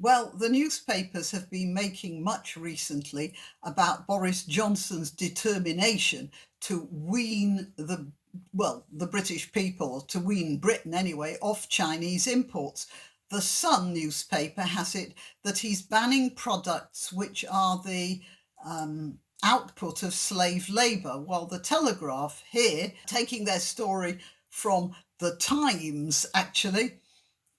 Well, the newspapers have been making much recently about Boris Johnson's determination to wean the British people, to wean Britain anyway, off Chinese imports. The Sun newspaper has it that he's banning products which are the output of slave labour, while the Telegraph here, taking their story from the Times actually,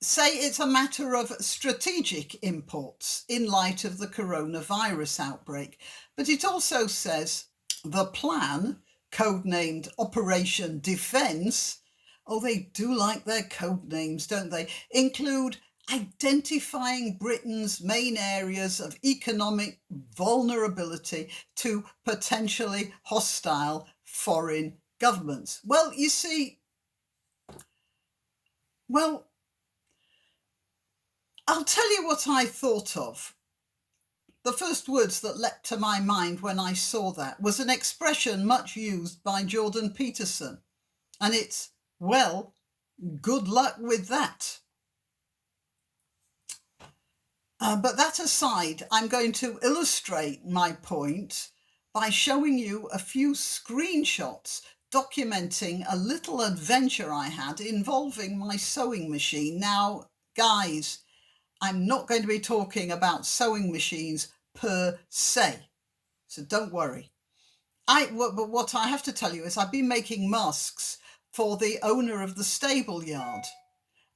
say it's a matter of strategic imports in light of the coronavirus outbreak. But it also says the plan, codenamed Operation Defence, oh, they do like their code names, don't they, include identifying Britain's main areas of economic vulnerability to potentially hostile foreign governments. Well, you see, well, I'll tell you what I thought of. The first words that leapt to my mind when I saw that was an expression much used by Jordan Peterson, and it's, well, good luck with that. But that aside, I'm going to illustrate my point by showing you a few screenshots documenting a little adventure I had involving my sewing machine. Now, guys, I'm not going to be talking about sewing machines per se, so don't worry. But what I have to tell you is I've been making masks for the owner of the stable yard.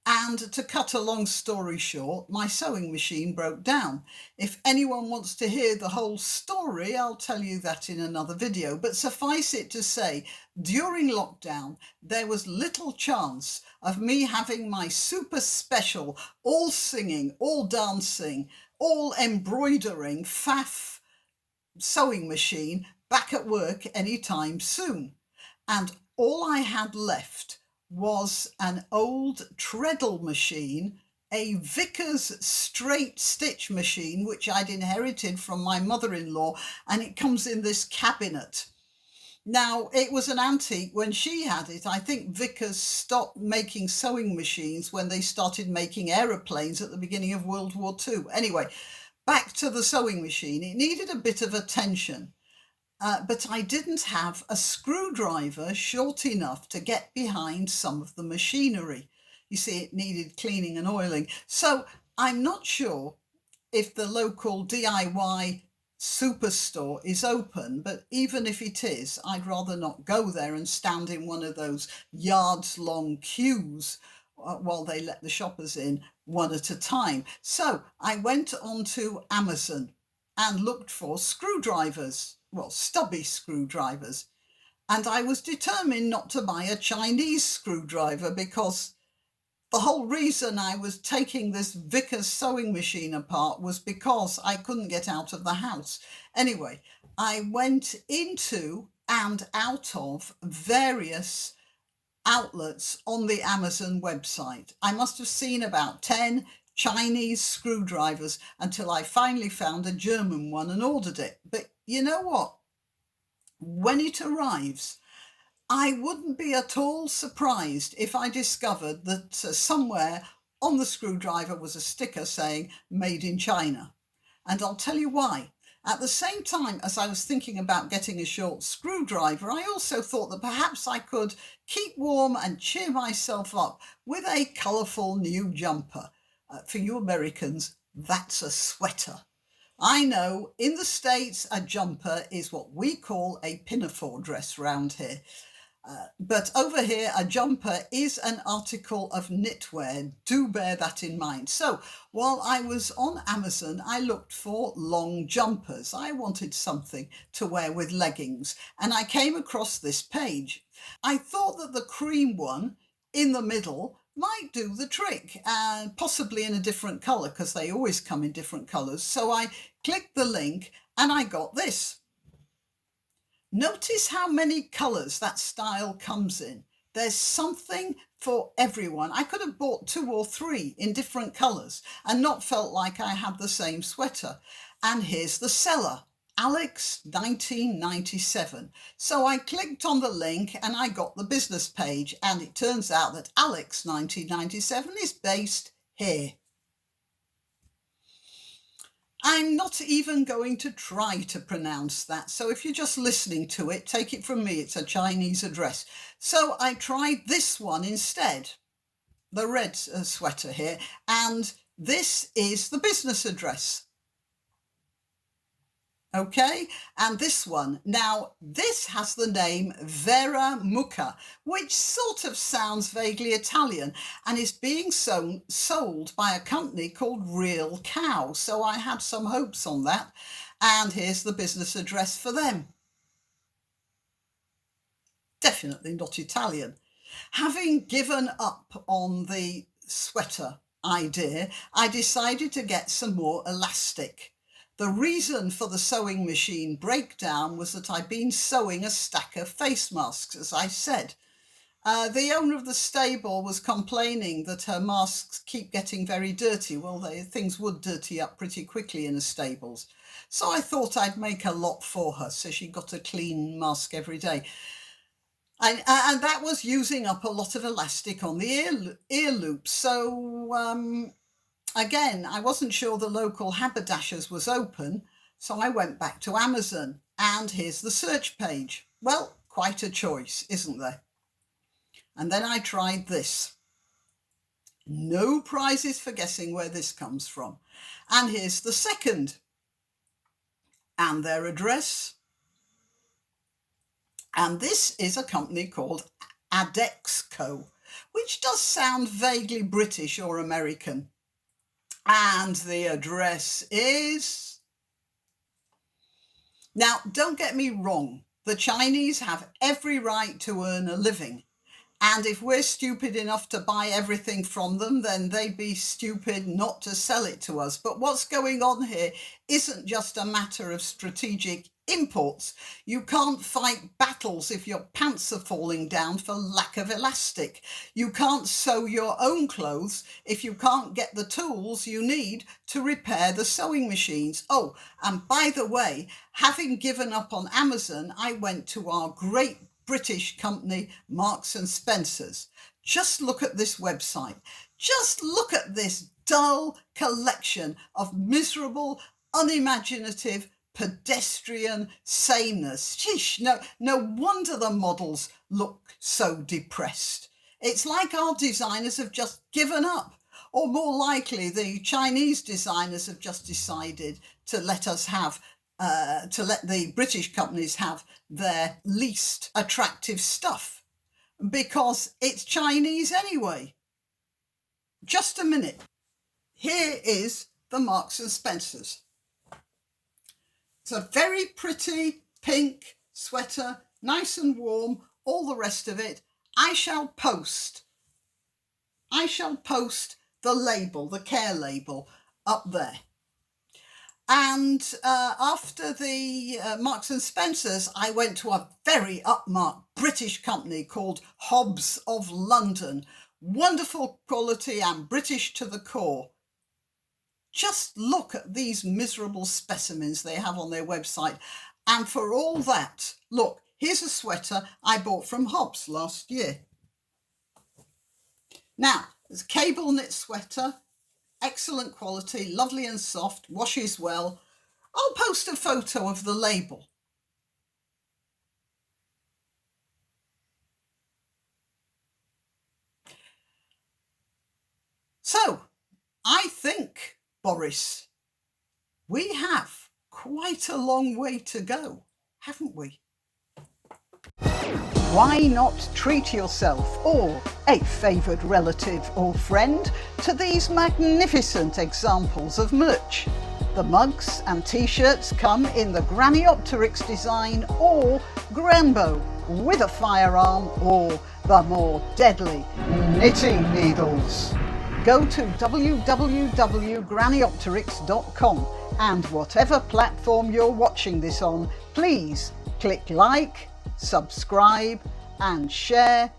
And to cut a long story short, my sewing machine broke down. If anyone wants to hear the whole story, I'll tell you that in another video. But suffice it to say, during lockdown, there was little chance of me having my super special, all singing, all dancing, all embroidering, faff sewing machine back at work anytime soon. And all I had left was an old treadle machine, a Vickers straight stitch machine, which I'd inherited from my mother-in-law, and it comes in this cabinet. Now, it was an antique when she had it. I think Vickers stopped making sewing machines when they started making aeroplanes at the beginning of World War II. Anyway, back to the sewing machine. It needed a bit of attention. But I didn't have a screwdriver short enough to get behind some of the machinery. You see, it needed cleaning and oiling. So I'm not sure if the local DIY superstore is open, but even if it is, I'd rather not go there and stand in one of those yards long queues while they let the shoppers in one at a time. So I went onto Amazon and looked for screwdrivers. Well, stubby screwdrivers. And I was determined not to buy a Chinese screwdriver because the whole reason I was taking this Vickers sewing machine apart was because I couldn't get out of the house. Anyway, I went into and out of various outlets on the Amazon website. I must have seen about 10 Chinese screwdrivers until I finally found a German one and ordered it. But you know what? When it arrives, I wouldn't be at all surprised if I discovered that somewhere on the screwdriver was a sticker saying "Made in China." And I'll tell you why. At the same time as I was thinking about getting a short screwdriver, I also thought that perhaps I could keep warm and cheer myself up with a colourful new jumper. For you Americans, that's a sweater. I know in the States, a jumper is what we call a pinafore dress round here. But over here, a jumper is an article of knitwear. Do bear that in mind. So while I was on Amazon, I looked for long jumpers. I wanted something to wear with leggings, and I came across this page. I thought that the cream one in the middle might do the trick, and possibly in a different colour, because they always come in different colours. So I clicked the link and I got this. Notice how many colours that style comes in. There's something for everyone. I could have bought 2 or 3 in different colours and not felt like I had the same sweater. And here's the seller, Alex 1997. So I clicked on the link and I got the business page, and it turns out that Alex 1997 is based here. I'm not even going to try to pronounce that. So if you're just listening to it, take it from me, it's a Chinese address. So I tried this one instead, the red sweater here, and this is the business address. Okay, and this one, now this has the name Vera Mucca, which sort of sounds vaguely Italian, and is being sold by a company called Real Cow. So I had some hopes on that, and here's the business address for them. Definitely not Italian. Having given up on the sweater idea, I decided to get some more elastic. The reason for the sewing machine breakdown was that I'd been sewing a stack of face masks, as I said. The owner of the stable was complaining that her masks keep getting very dirty. Well, things would dirty up pretty quickly in the stables. So I thought I'd make a lot for her, so she got a clean mask every day. And that was using up a lot of elastic on the ear loops. So again, I wasn't sure the local haberdashers was open, so I went back to Amazon, and here's the search page. Well, quite a choice, isn't there? And then I tried this. No prizes for guessing where this comes from. And here's the second. And their address. And this is a company called Adexco, which does sound vaguely British or American. And the address is... Now, don't get me wrong. The Chinese have every right to earn a living. And if we're stupid enough to buy everything from them, then they'd be stupid not to sell it to us. But what's going on here isn't just a matter of strategic imports. You can't fight battles if your pants are falling down for lack of elastic. You can't sew your own clothes if you can't get the tools you need to repair the sewing machines. Oh, and by the way, having given up on Amazon, I went to our great British company, Marks and Spencer's. Just look at this website. Just look at this dull collection of miserable, unimaginative, pedestrian sameness. Sheesh, no wonder the models look so depressed. It's like our designers have just given up. Or more likely, the Chinese designers have just decided to let us have to let the British companies have their least attractive stuff because it's Chinese anyway. Just a minute. Here is the Marks and Spencer's. It's a very pretty pink sweater, nice and warm, all the rest of it. I shall post the label, the care label, up there. And after the Marks and Spencer's, I went to a very upmarked British company called Hobbs of London. Wonderful quality and British to the core. Just look at these miserable specimens they have on their website. And for all that, look, here's a sweater I bought from Hobbs last year. Now, there's a cable knit sweater. Excellent quality, lovely and soft, washes well. I'll post a photo of the label. So, I think, Boris, we have quite a long way to go, haven't we? Why not treat yourself or a favoured relative or friend to these magnificent examples of merch? The mugs and t-shirts come in the Graniopteryx design or Grambo with a firearm or the more deadly knitting needles. Go to www.graniopteryx.com and whatever platform you're watching this on, please click like, subscribe and share.